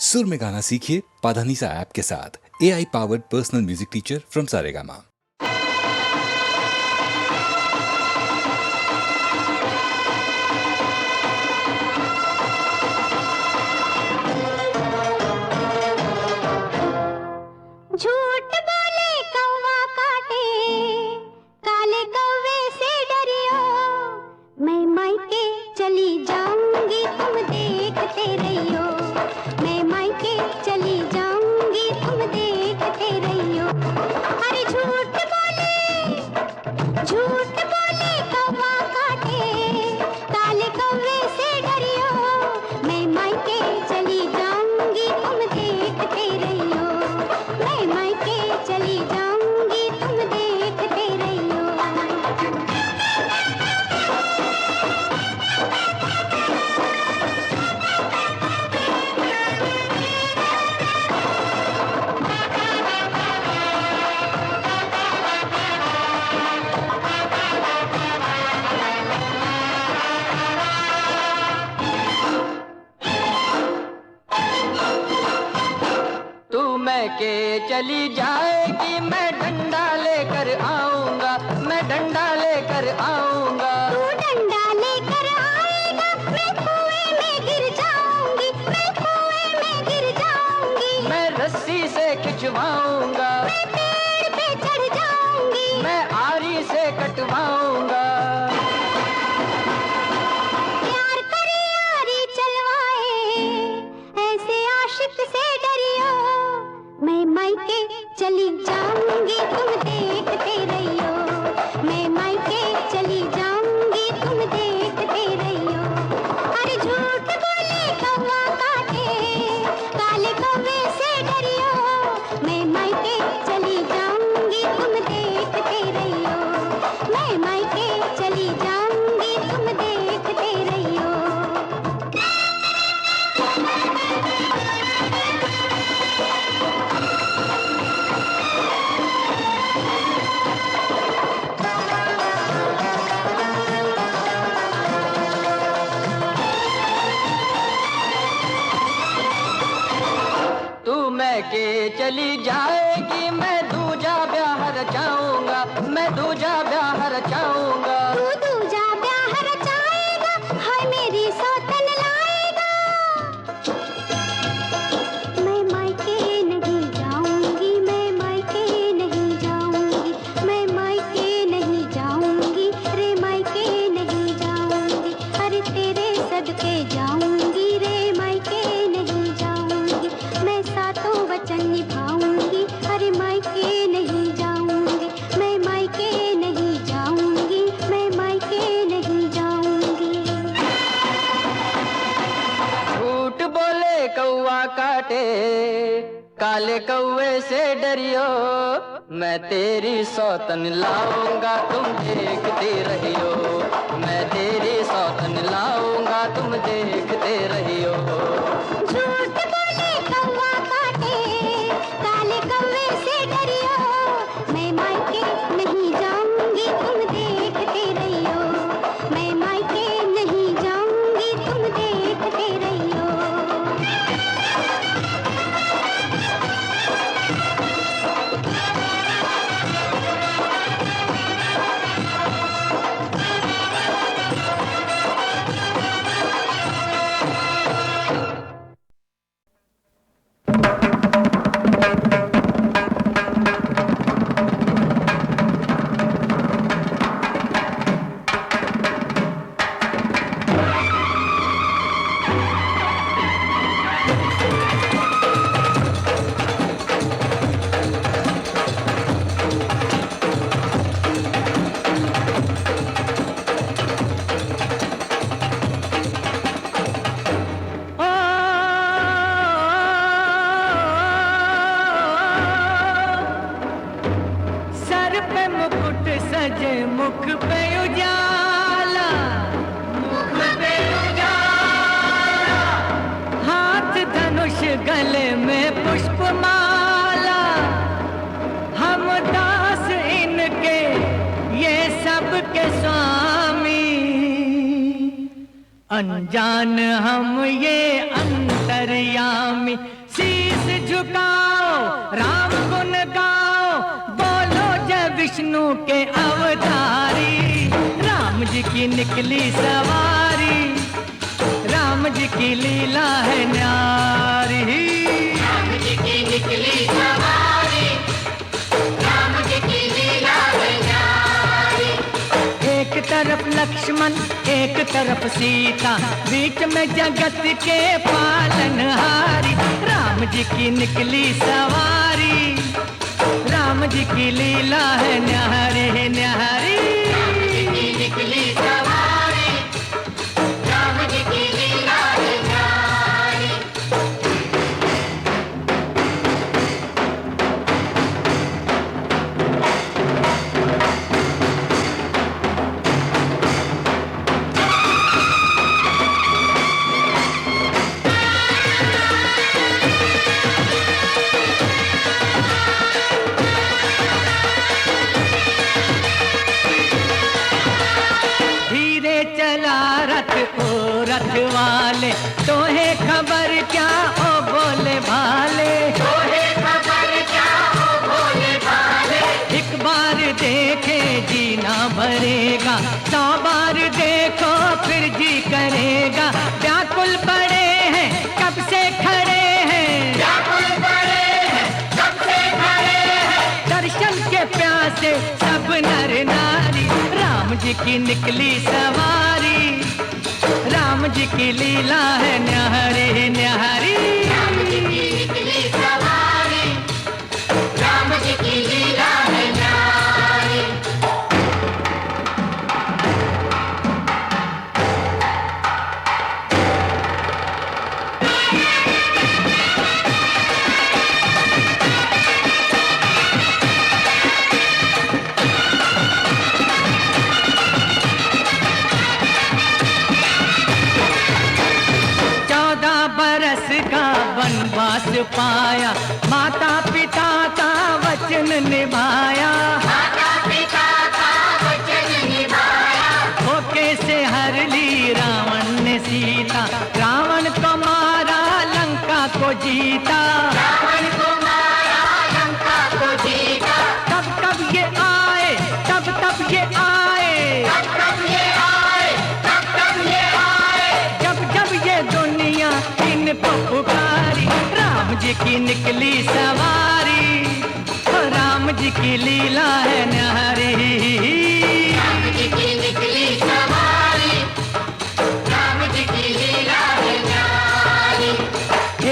सुर में गाना सीखिए पाधानीसा ऐप के साथ। AI powered personal music teacher from Saregama. झूठ बोले कौवा काटे, काले कौवे से डरियो। मैं मायके चली जाऊंगी तुम देखते रहियो। मैं मायके चली जाऊंगी तुम देखते रहियो। अरे झूठ बोले कौवा काटे, काले कौवे से डरियो। मैं मायके चली जाऊंगी तुम देखते रहियो। मैं मायके चली जाऊंगी तुम देखते रहियो। तू मैके चली जाएगी, मैं डंडा लेकर आऊंगा, मैं डंडा लेकर आऊंगा। तू डंडा लेकर आएगा, मैं कुएं में गिर जाऊंगी, मैं कुएं में गिर जाऊंगी। मैं रस्सी से खिंचवाऊंगा, मैं पेड़ पे चढ़ जाऊंगी। मैं आरी से कटवाऊंगा। प्यार करे यारी चलवाए, ऐसे आशिक से डरियो। मैं मायके चली जाऊंगी तुम देखते रहियो। मैं मायके चली जाऊंगी तुम देखते रहियो। अरे झूठ बोले कौवा काटे, काले कौवे से डरियो। मैं मायके चली जाऊंगी तुम देखते रहियो। मैं मायके चली जाऊंगी तुम देखते रहियो। तू मैके चली जाएगी, मैं दूजा ब्याह रचाऊंगा, मैं दूजा ब्याह रचाऊंगा। तू दूजा ब्याह रचाएगा, हाय मेरी सौतन लाएगा। मैं मायके नहीं जाऊंगी, मैं मायके नहीं जाऊंगी, मैं मायके नहीं जाऊंगी, रे मायके नहीं जाऊंगी। अरे तेरे सदके जाऊंगी, रे मायके नहीं जाऊंगी। मैं सातों वचन निभाऊंगी, अरे मायके नहीं जाऊंगी। मैं मायके नहीं जाऊंगी, मैं मायके नहीं जाऊंगी। झूठ बोले कौवा काटे, काले कौवे से डरियो। मैं तेरी सौतन लाऊंगा, तुम देखते रहियो। मैं तेरी सौतन लाऊंगा, तुम देखते रहियो। झूठ बोले कौवा काटे, काले कौवे से डरियो। मैं मायके नहीं जाऊंगी, तुम देखते रहियो। मैं मायके नहीं जाऊंगी, तुम देखते रहियो। सर पे मुकुट सजे, मुख पे उजाला, मुख पे उजाला। हाथ धनुष गले में पुष्पमाला। हम दास इनके, ये सब के स्वामी। अनजान हम ये अंतर नगरिया में शीश झुकाओ, राम गुण गाओ, बोलो जय विष्णु के अवतारी। राम जी की निकली सवारी, राम जी की लीला है न्यारी। राम जी की निकली सवारी, राम जी की लीला है न्यारी। एक तरफ लक्ष्मण एक तरफ सीता, बीच में जगत के पालनहारी। राम जी की निकली सवारी, राम जी की लीला है न्यारी न्यारी। राम जी की निकली सवारी, राम जी की लीला है न्यारी। धीरे चला रथ ओ रथ वाले, तोहे खबर क्या ओ बोले भाले। तोहे खबर क्या हो भोले भाले, एक बार देखे जीना भरेगा, 100 बार देखो फिर जी करेगा। व्याकुल पड़े हैं कब से खड़े हैं, व्याकुल पड़े हैं कब से खड़े हैं। दर्शन के प्यासे सब नर नारी। राम जी की निकली सवारी, राम जी की लीला है न्यारी न्यारी। राम जी की निकली सवारी, राम जी की लीला है न्यारी। बरस का वनवास पाया, माता पिता का वचन निभाया। माता पिता का वचन निभाया, धोखे से हर ली रावण ने सीता, रावण को मारा लंका को जीता। रावण को मारा लंका को जीता। तब तब ये आए, तब तब ये आए, तब तब ये आए, तब तब ये आए। जब जब ये दुनिया इनको पुकारी। राम जी की निकली सवारी, राम जी की लीला है न्यारी। राम जी की निकली सवारी, राम जी की लीला है न्यारी।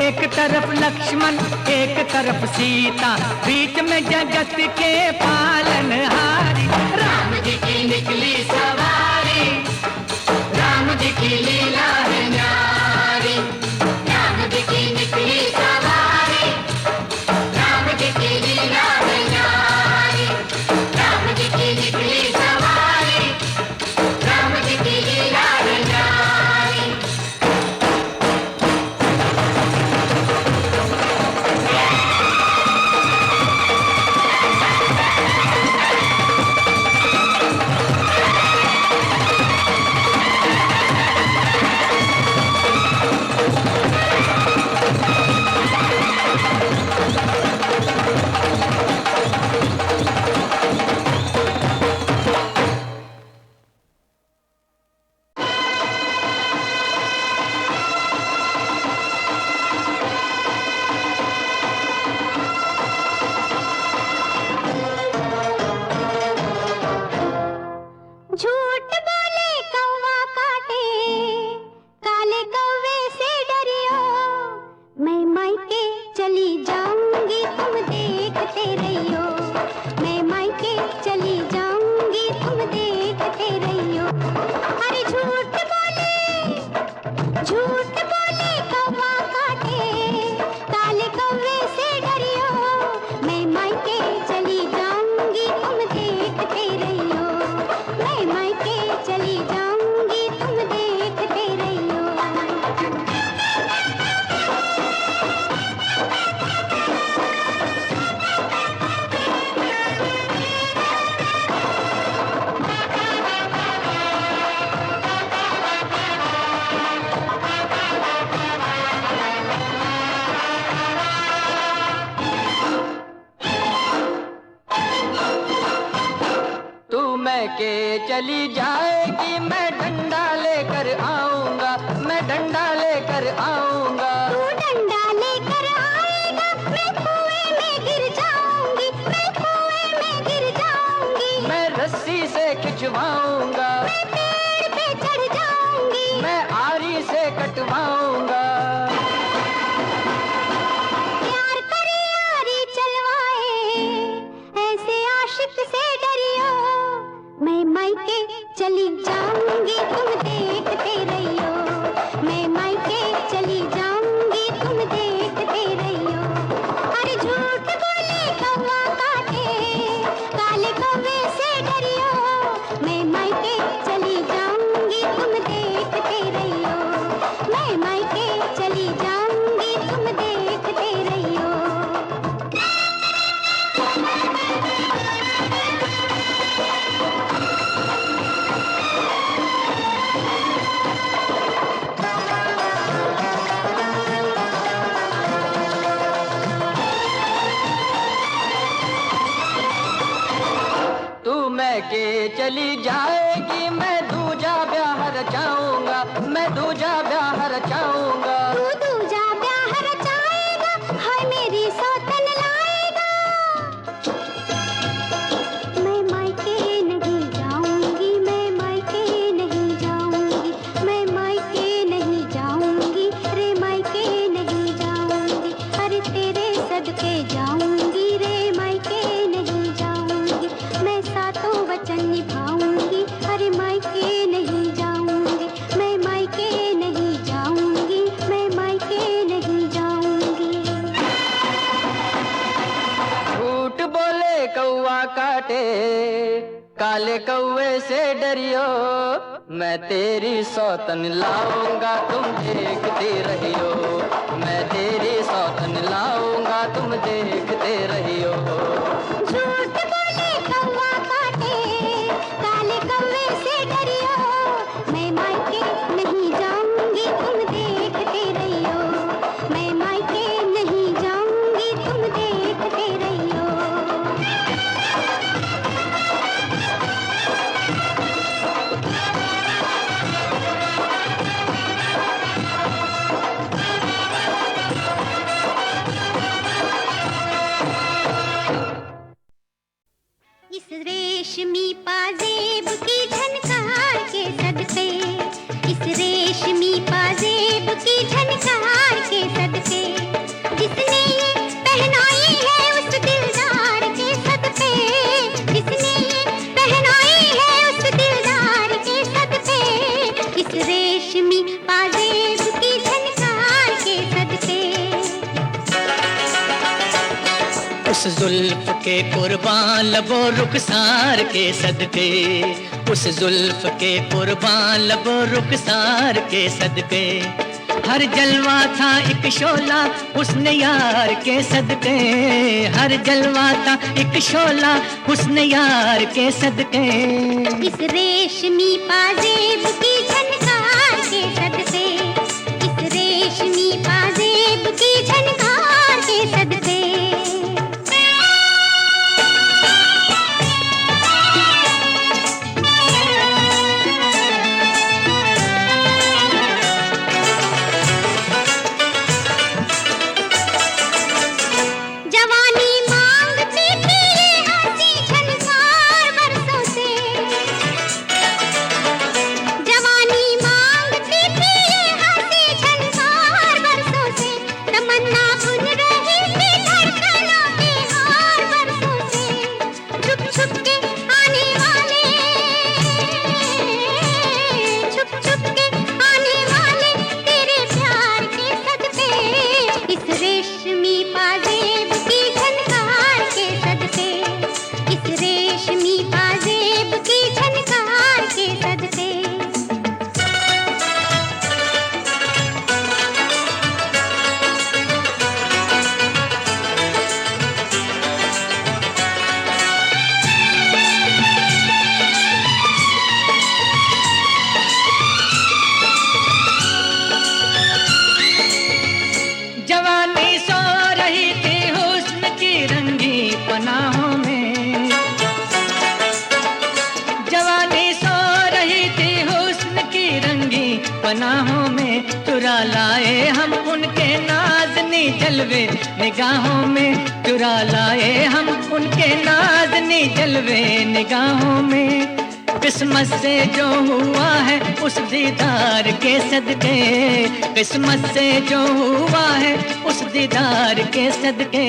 एक तरफ लक्ष्मण एक तरफ सीता, बीच में जगत के पालनहारी। राम जी की निकली सवारी, राम जी की लीला है न्यारी। राम जी की निकली सवारी, राम जी की लीला है न्यारी। राम जी की निकली सवारी, राम जी की लीला है न्यारी। के चली जाएगी, मैं डंडा लेकर आऊंगा, मैं डंडा लेकर आऊंगा। तू डंडा लेकर आएगा, मैं कुएं में गिर जाऊंगी, मैं कुएं में गिर जाऊंगी। मैं रस्सी से खिंचवाऊंगा, मैं पेड़ पे चढ़ जाऊंगी, मैं आरी से कटवाऊंगा। प्यार करे यारी चलवाए, ऐसे आशिक से डरियो। मैं मायके चली जाऊंगी, तुम देखते रहियो। मैं मायके चली जाऊंगी, तुम देखते रहियो। अरे झूठ बोले कौवा काटे, काले कौवे से डरियो। मैं मायके चली जाऊंगी, तुम देखते रहियो। मैं मायके चली जाऊंगी, तुम देखते रहियो। तू मैं के चली जाएगी, मैं दूजा ब्याह रचाऊंगा, मैं दूजा ब्याह रचाऊंगा। तू दूजा ब्याह रचाएगा, हाय मेरी सौतन लाएगा। मैं मायके नहीं जाऊंगी, मैं मायके नहीं जाऊंगी, मैं मायके नहीं जाऊंगी, रे मायके नहीं जाऊंगी। अरे तेरे सदके जाऊंगी, रे मायके नहीं जाऊंगी। मैं सातों वचन निभाऊंगी, अरे मायके नहीं जाऊंगी। मैं मायके नहीं जाऊंगी, मैं मायके नहीं जाऊंगी। झूठ बोले कौवा काटे, काले कौवे से डरियो। मैं तेरी सौतन लाऊंगा, तुम देखते रहियो। मैं तेरी सौतन लाऊंगा, तुम देखते रहियो। झूठ बोले कौवा काटे, काले कौवे से डरियो। मैं मायके नहीं जाऊंगी, तुम देखते रहियो। मैं मायके नहीं जाऊंगी, तुम देखते रहियो। इस रेशमी पाजेब की झनकार के सदके, इस रेशमी पाजेब की झनकार के सदके, जिसने ये पहनाई है उस दिलदार के सदके, जिसने ये पहनाई है उस दिलदार के सदके। इस रेशमी पाजेब की झनकार के सदके। उस जुल्फ के कुर्बान लबो रुखसार के सदके, उस जुल्फ के कुर्बान लबो रुखसार के सदके। हर जलवा था एक शोला हुस्न यार के सदके, हर जलवा था एक शोला हुस्न यार के सदके। इस रेशमी पाजेब की झनकार के सदके, इस रेशमी पाजेब की झनकार के सदके। जवानी मांगती थी ये हंसी झनकार बरसों से, जवानी मांगती थी ये हंसी झनकार बरसों से। तमन्ना बुन रही थी धड़कनों के हार बरसों से। छुप छुप के आने वाले, छुप छुप के आने वाले तेरे प्यार के सदके। इस रेशमी पाजेब की झनकार के सदके, इस रेशमी पाजेब की झनकार के सदके। जवानी सो रही थी हुस्न की रंगी पनाहों में, जवानी निगाहों में चुरा लाए हम उनके नाज़नी जलवे, निगाहों में चुरा लाए हम उनके नाज़नी जलवे निगाहों में। किस्मत से जो हुआ है उस दीदार के सदके, किस्मत से जो हुआ है उस दीदार के सदके,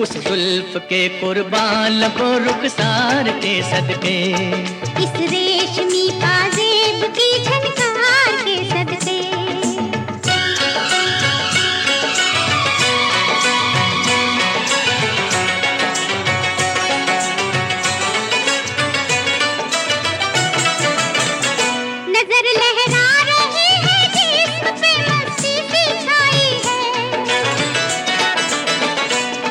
उस जुल्फ के कुर्बान लबो रुखसार के सदके, इस रेशमी पाजेब की झनकार के सदके। नजर लहरा रही है जिस्म पे मस्ती सी छाई है,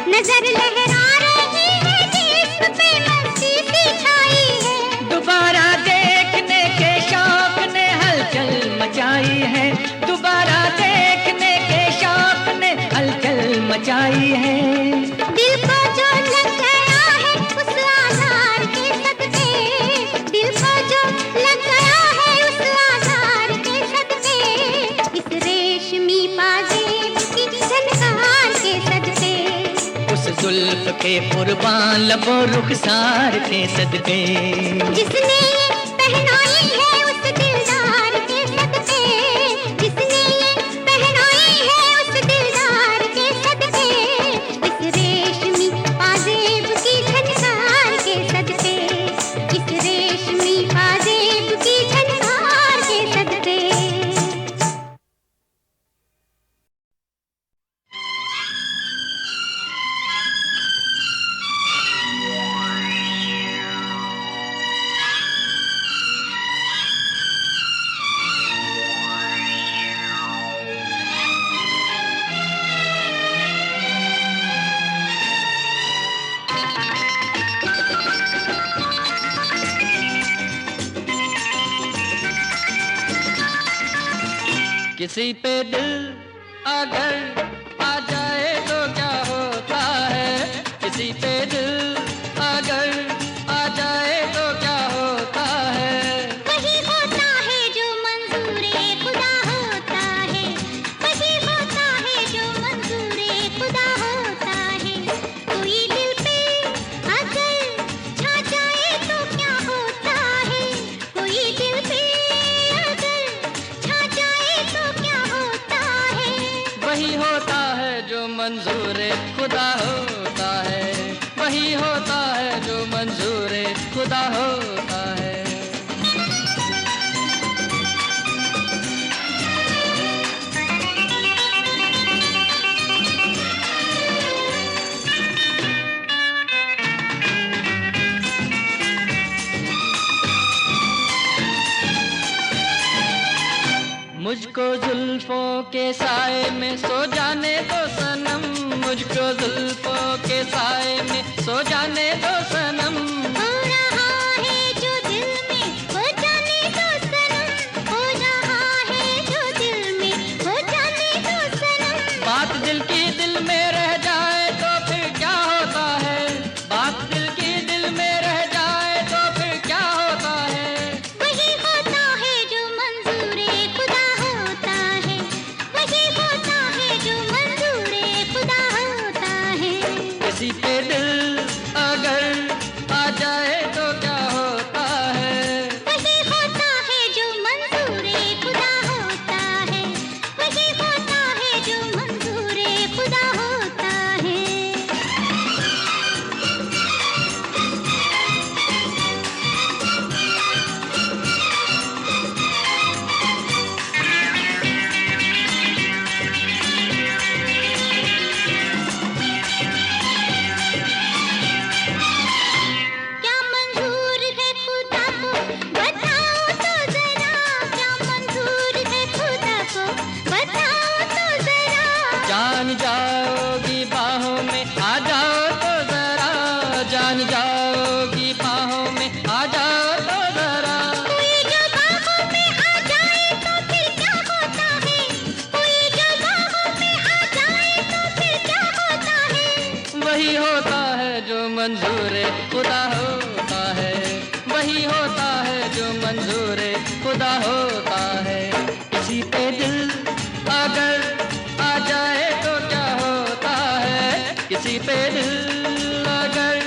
नजर लहरा रही है जिस्म पे मस्ती सी छाई है। दोबारा देखने के शौक ने हलचल मचाई है, दोबारा देखने के शौक ने हलचल मचाई है। दिल को जो लग गया है उस आधार के सदके, दिल को जो लग गया है उस आधार के सदके, इस रेशमी पाजेब की झनकार के सदके, उस जुल्फ के कुर्बान लबो रुखसार के सदके, जिसने ये पहनाई है उस दिलदार के सदके, जिसने ये पहनाई है उस दिलदार के सदके, इस रेशमी पाजेब की झनकार के सदके, इस रेशमी पाजेब की झनकार के सदके। किसी पे दिल अगर आ जाए तो क्या होता है, किसी पे दिल अगर आ जाए तो क्या होता है। वही होता है जो मंजूरे खुदा होता है, वही होता है जो मंजूरे खुदा होता है। कोई दिल पे अगर छा जाए तो क्या होता है, कोई दिल पे अगर छा जाए तो क्या होता है। वही होता है जो मंजूर खुदा होता है, वही होता है जो मंजूर खुदा होता है। मुझको जुल्फों के साए में सो जाने दो सनम, मुझको जुल्फों के साए में सो जाने दो सनम। हो रहा है जो दिल में हो जाने दो सनम, हो रहा है जो दिल में हो जाने दो सनम। बात दिल की दिल में रह जाए तो फिर क्या होता है, बात दिल की दिल में रह जाए तो फिर क्या होता है। वही होता है जो मंजूरे खुदा होता है, वही होता है जो मंजूरे खुदा होता है। किसी पे दिल अगर आ जाए तो क्या होता है, वही होता है जो मंजूरे खुदा होता है, वही होता है जो मंजूरे खुदा होता है। क्या मंजूर है खुदा को बताओ तो जरा, क्या मंजूर है खुदा को बताओ तो जरा। जान जाओगी बाहों में आ जाओ तो जरा, जान जाओगी बाहों में आ जाओ तो जरा। कोई जो बाहों में आ जाए तो फिर क्या होता है, कोई जो बाहों में आ जाए तो फिर क्या होता है। वही होता है जो मंजूर खुदा होता है, वही होता है जो मंजूर खुदा होता है। किसी किसी पे दिल अगर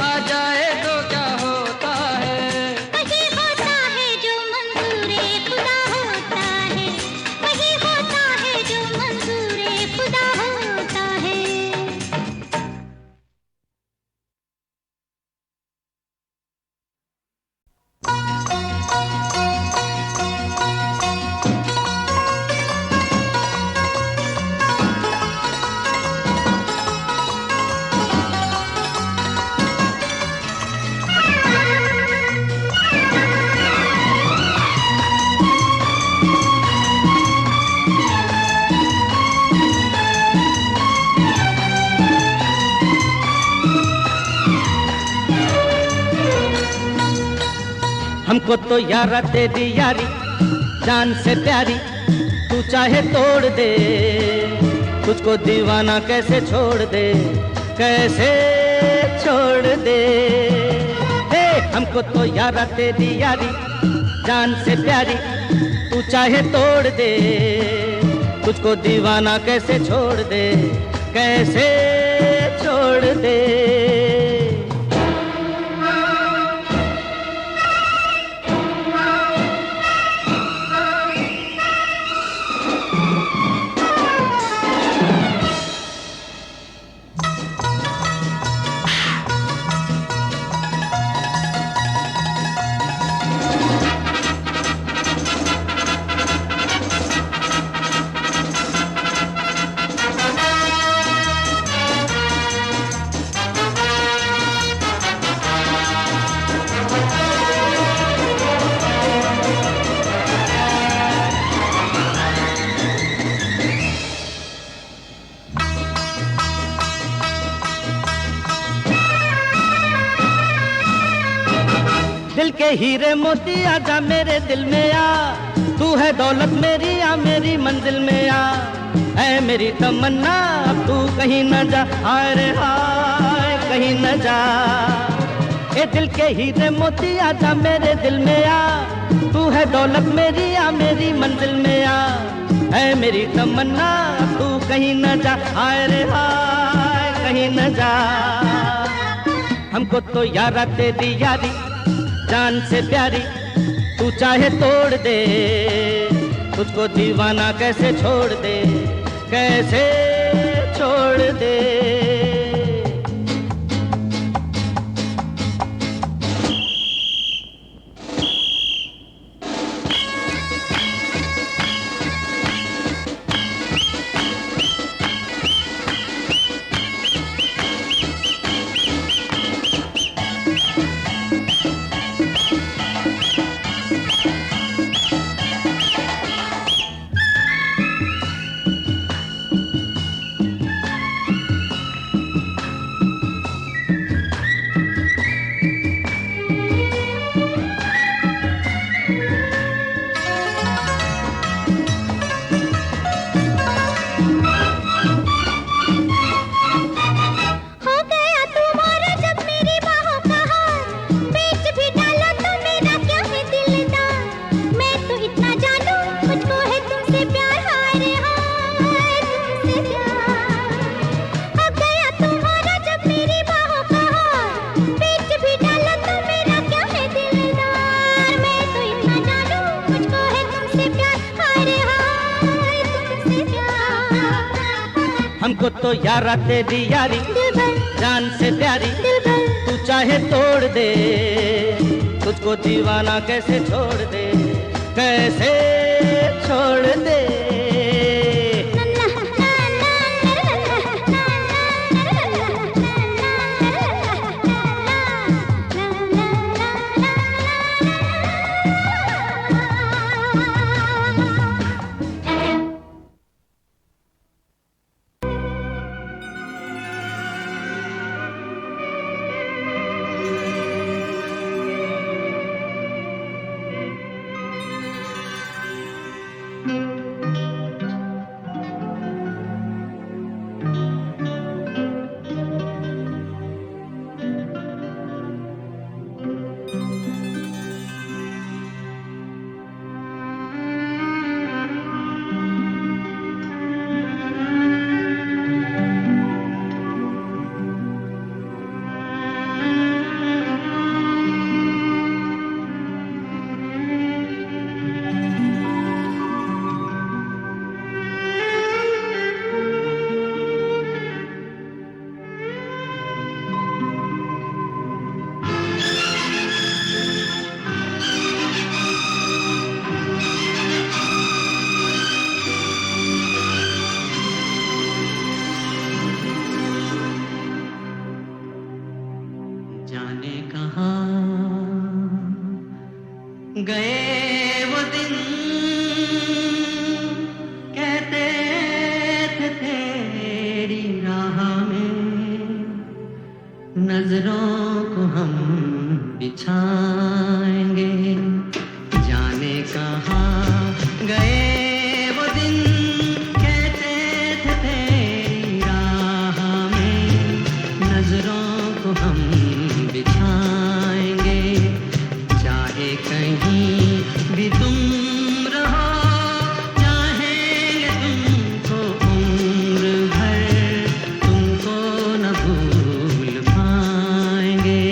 आ जाए तो क्या होता है। वही होता है जो मंजूरे खुदा होता है, वही होता है जो मंजूरे खुदा होता है। हमको तो यारा तेरी यारी जान से प्यारी, तू चाहे तोड़ दे, तुझको दीवाना कैसे छोड़ दे, कैसे छोड़ दे। हे हमको तो यारा तेरी यारी जान से प्यारी, तू चाहे तोड़ दे, तुझको दीवाना कैसे छोड़ दे, कैसे छोड़ दे। दिल के हीरे मोती आजा मेरे दिल में आ, तू है दौलत मेरी आ मेरी मंजिल में आ, ऐ मेरी तमन्ना अब तू कहीं न जा, हाय रे हाय कहीं न जा। ए दिल के हीरे मोती आजा मेरे दिल में आ, तू है दौलत मेरी आ मेरी मंजिल में आ, ऐ मेरी तमन्ना अब तू कहीं न जा, हाय रे हाय कहीं न जा। हमको तो यारा तेरी यारी जान से प्यारी, तू चाहे तोड़ दे, तुझको दीवाना कैसे छोड़ दे, कैसे छोड़ दे। हमको तो यारा तेरी यारी जान से प्यारी, तू चाहे तोड़ दे, तुझको दीवाना कैसे छोड़ दे, कैसे छोड़ दे। नजरों को हम बिछाएंगे, जाने कहाँ गए वो दिन, कहते थे तेरी राह में। नजरों को हम बिछाएंगे, चाहे कहीं भी तुम रहो, चाहेंगे तुमको उम्र भर, तुमको न भूल पाएंगे।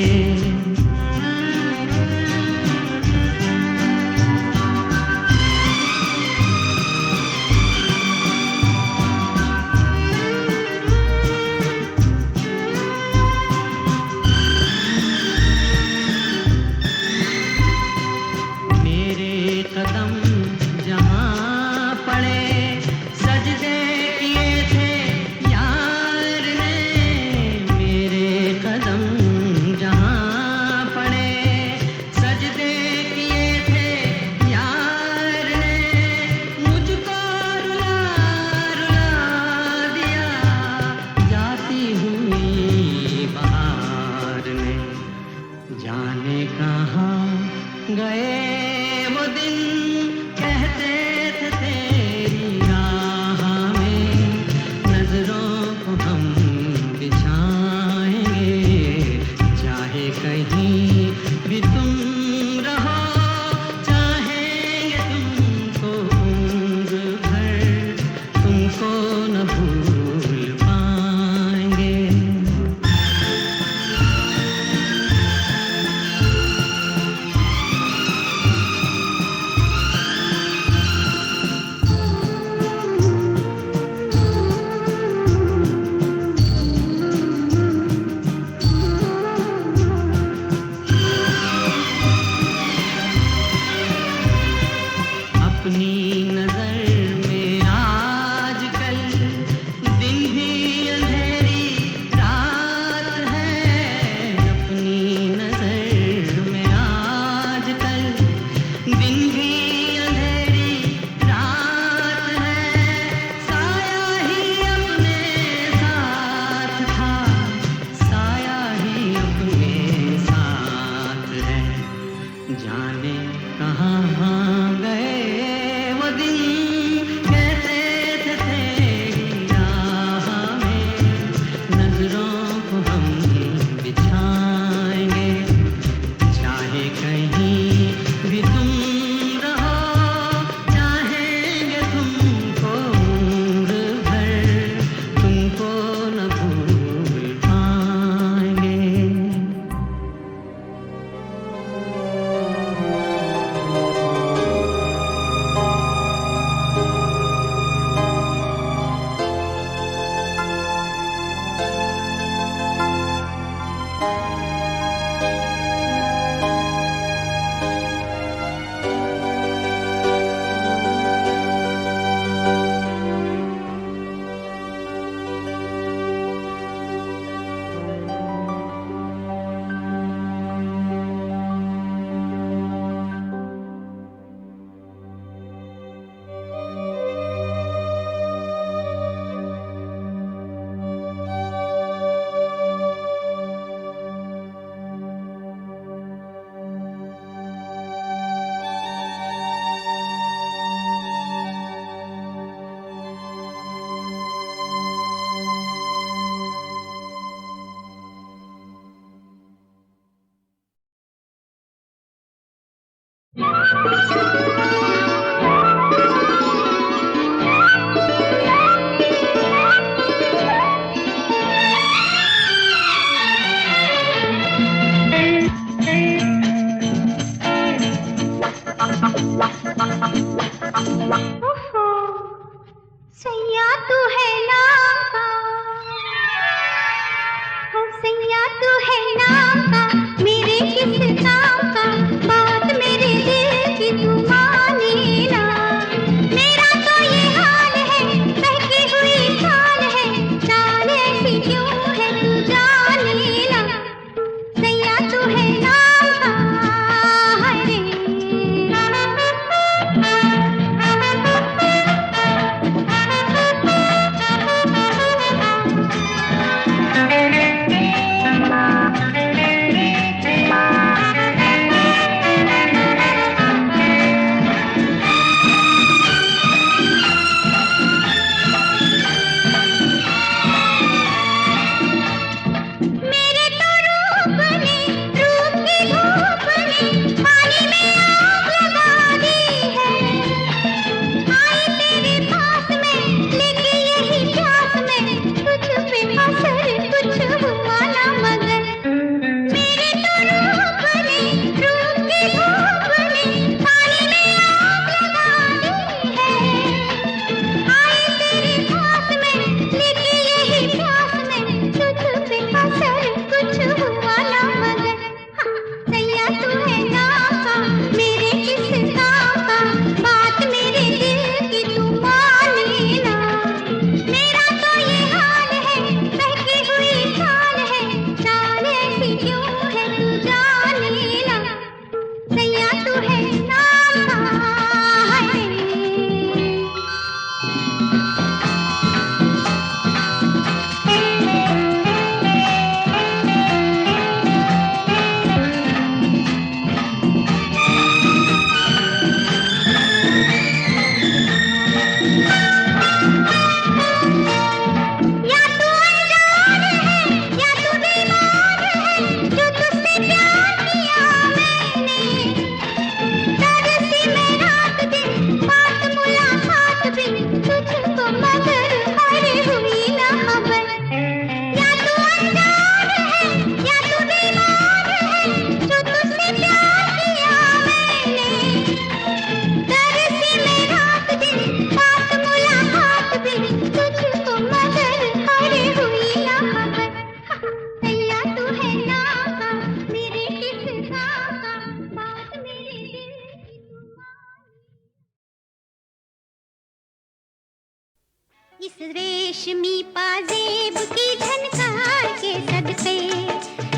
रेशमी पाजेब की झनकार के सदके,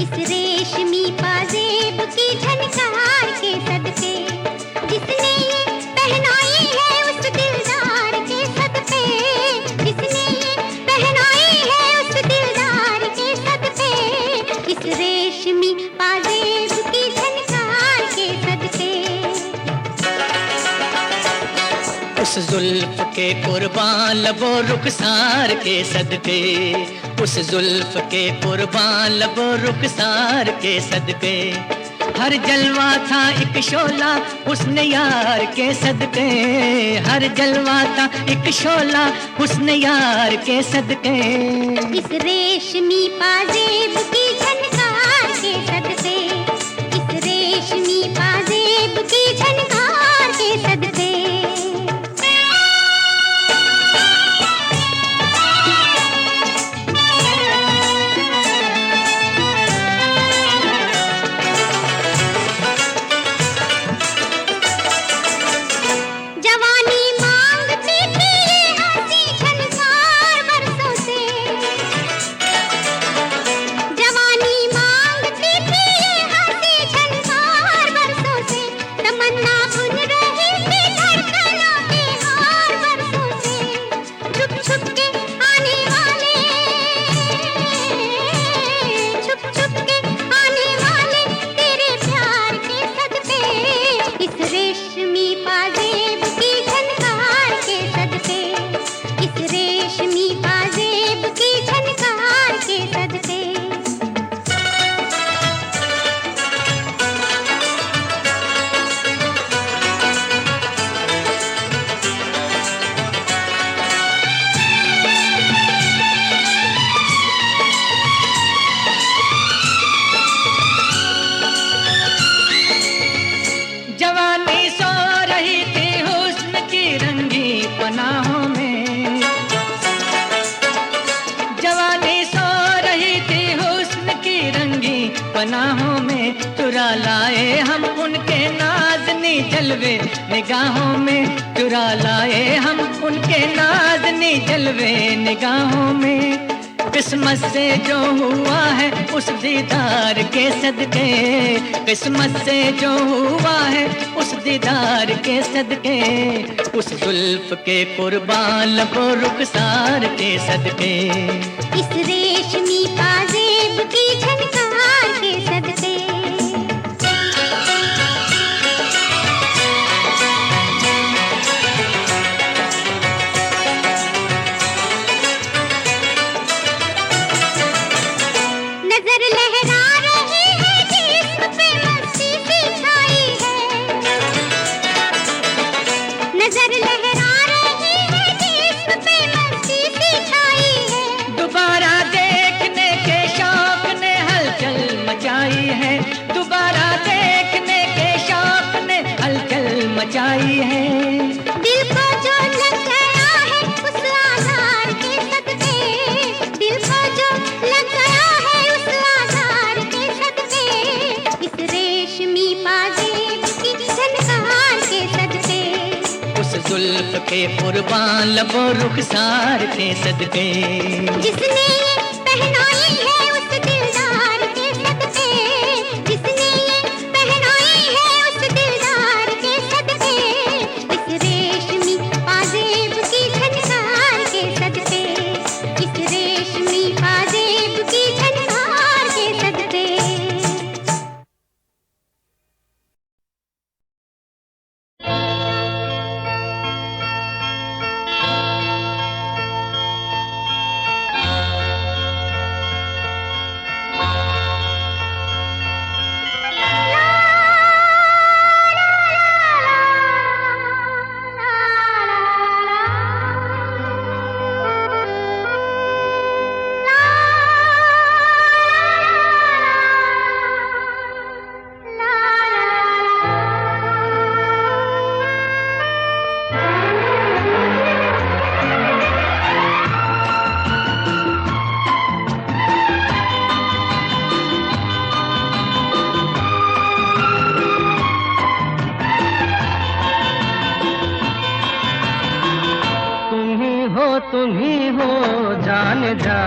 इस रेशमी पाजेब की झनकार के सदके, जिसने ये पहनाई है उस दिलदार के सदके, जिसने ये पहनाई है उस दिलदार के सदके, इस रेशमी पाजेब की झनकार के सदके। उस जुल्फ के कुर्बान लबो रुखसार के सदके, उस जुल्फ के कुर्बान लबो रुखसार के सदके, हर जलवा था एक शोला हुस्न यार के सदके, हर जलवा था एक शोला हुस्न यार के सदके, इस रेशमी पाजेब की झनकार के सदके, इस रेशमी पाजेब की झनकार के सदके। पनाहों में चुरा लाए हम उनके नाज़नी जलवे, निगाहों में चुरा लाए हम उनके नाज़नी जलवे निगाहों में, किस्मत से जो हुआ है उस दीदार के सदके, किस्मत से जो हुआ है उस दीदार के सदके, उस जुल्फ के कुर्बान लबो रुखसार के सदके, इस रेशमी पाजेब की झनकार के सदके। नजर लहरा रही है जिस्म पे मस्ती सी छाई है, नजर लहरा रही है जिस्म पे मस्ती सी छाई है, दोबारा देखने के शौक ने हलचल मचाई है, दोबारा देखने के शौक ने हलचल मचाई है, दिल को जो लग गया है उस आधार के सदके, दिल को जो लग गया है उस आधार के सदके, इस रेशमी पाजेब की झनकार के सदके, उस जुल्फ के कुर्बान लबो रुखसार के सदके, जिसने ये पहनाई है उस दिलदार के सदके, जिसने ये पहनाई है उस दिलदार के सदके, इस रेशमी पाजेब की झनकार के सदके, इस रेशमी पाजेब की झनकार के सदके। तुम ही हो जान जा,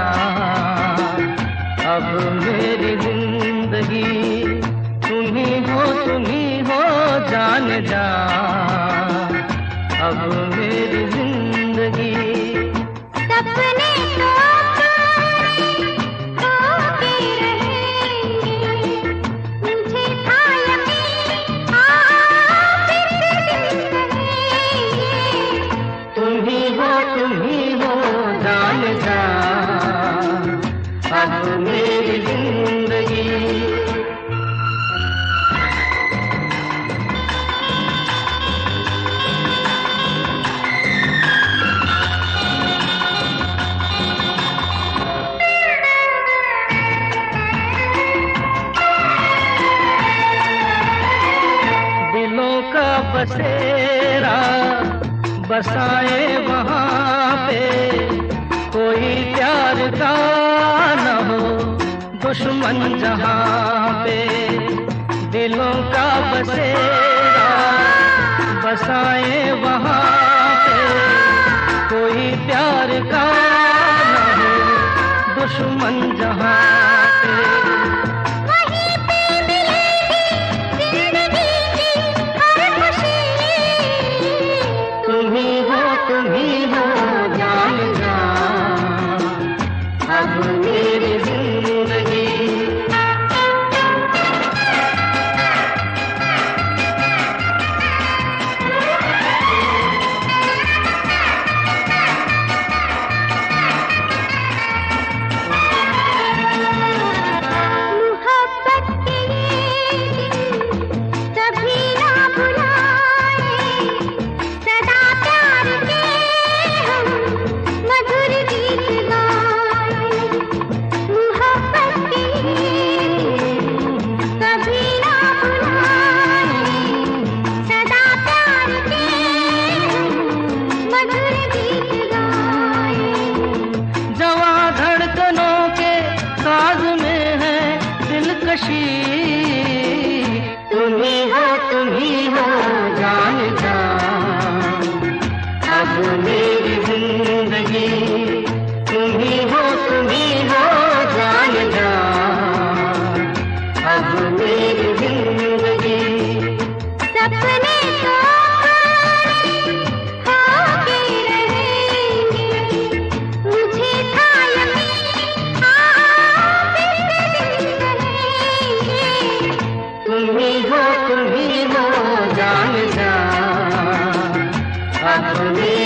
अब मेरी जिंदगी तुम ही हो जान जा, अब मेरी जिंदगी। सपने तो होके रहेंगे, मुझे था यकीन फिर दिन कहेंगे। तुम ही हो जान जा, अब मेरी जिंदगी। दिलों का बसेरा बसाए वहाँ पे, कोई प्यार का न हो दुश्मन जहाँ पे। दिलों का बसेरा बसाए वहाँ पे, कोई प्यार का न हो दुश्मन जहाँ पे। वहीं पे मिलेगी जिंदगी की हर खुशी। तुम ही हो जान जा, अब मेरी जिंदगी। मोहब्बत के ये दिन कभी ना भुलाए, सदा प्यार के हम मधुर गीत गाए। मोहब्बत के ये दिन कभी ना भुलाए, सदा प्यार के हम मधुर गीत गाए। जवां धड़कनों के साज में है दिलकशी। तुम ही हो जान जा, अब मेरी जिंदगी। तुम ही हो जान जा, अब मेरी जिंदगी। सपने तो होके रहेंगे, मुझे था यकीन फिर दिन कहेंगे। तुम ही हो जान जा, अब मेरी